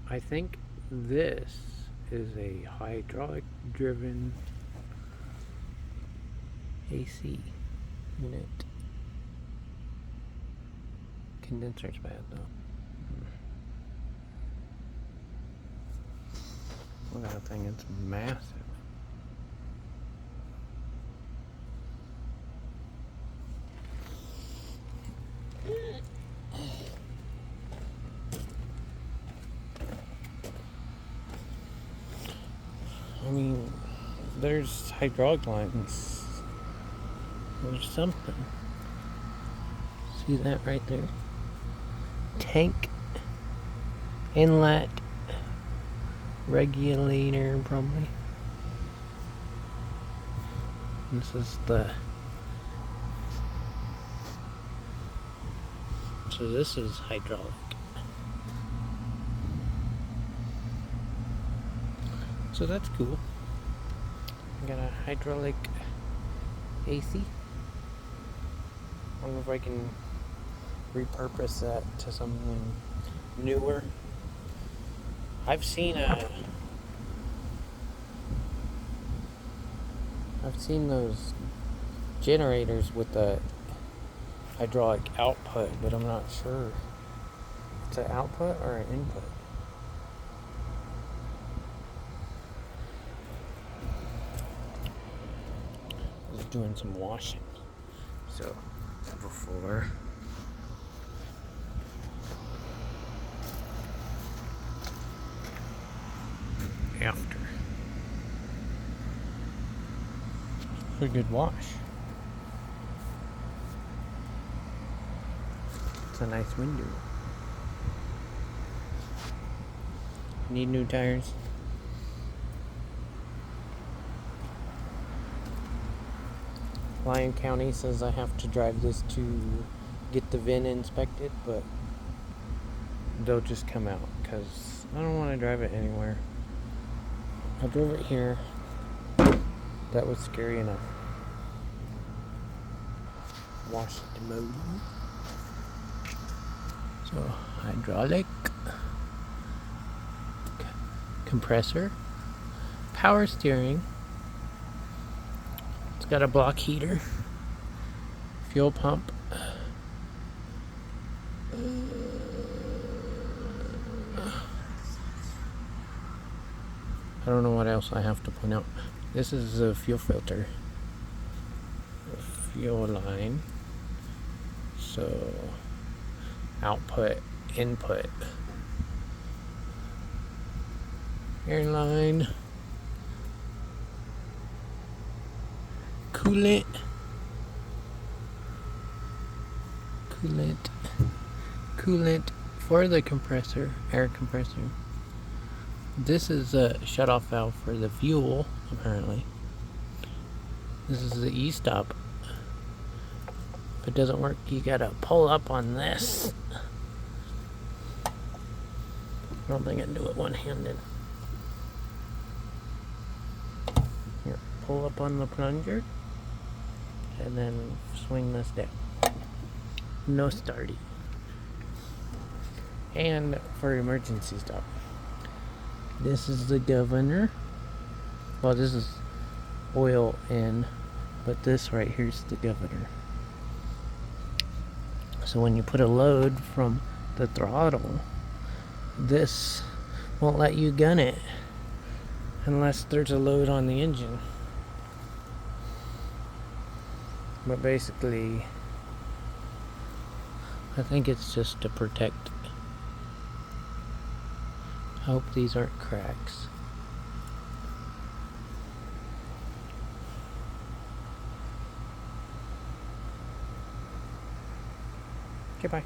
I think this is a hydraulic driven AC unit. Condenser's bad though. Look at that thing, it's massive. I mean, there's hydraulic lines. There's something. See that right there? Tank inlet regulator, probably. This is the. So this is hydraulic. So that's cool. I got a hydraulic AC. I wonder if I can repurpose that to something newer. I've seen those generators with the hydraulic output, but I'm not sure. It's an output or an input? I was doing some washing. So before after. A good wash. It's a nice window. Need new tires. Lyon County says I have to drive this to get the VIN inspected, but they'll just come out because I don't want to drive it anywhere. I drove it here. That was scary enough. Wash the motor. So, hydraulic, compressor, power steering. It's got a block heater, fuel pump. I don't know what else I have to point out. This is a fuel filter. A fuel line. So, output, input. Airline. Coolant for the compressor, air compressor. This is a shutoff valve for the fuel, apparently. This is the e-stop. If it doesn't work, you gotta pull up on this. I don't think I can do it one-handed. Here, pull up on the plunger, and then swing this down. No starting. And for emergency stop. This is the governor. Well, this is oil in, but this right here is the governor. So when you put a load from the throttle, this won't let you gun it unless there's a load on the engine. But basically, I think it's just to protect. I hope these aren't cracks. Okay, bye.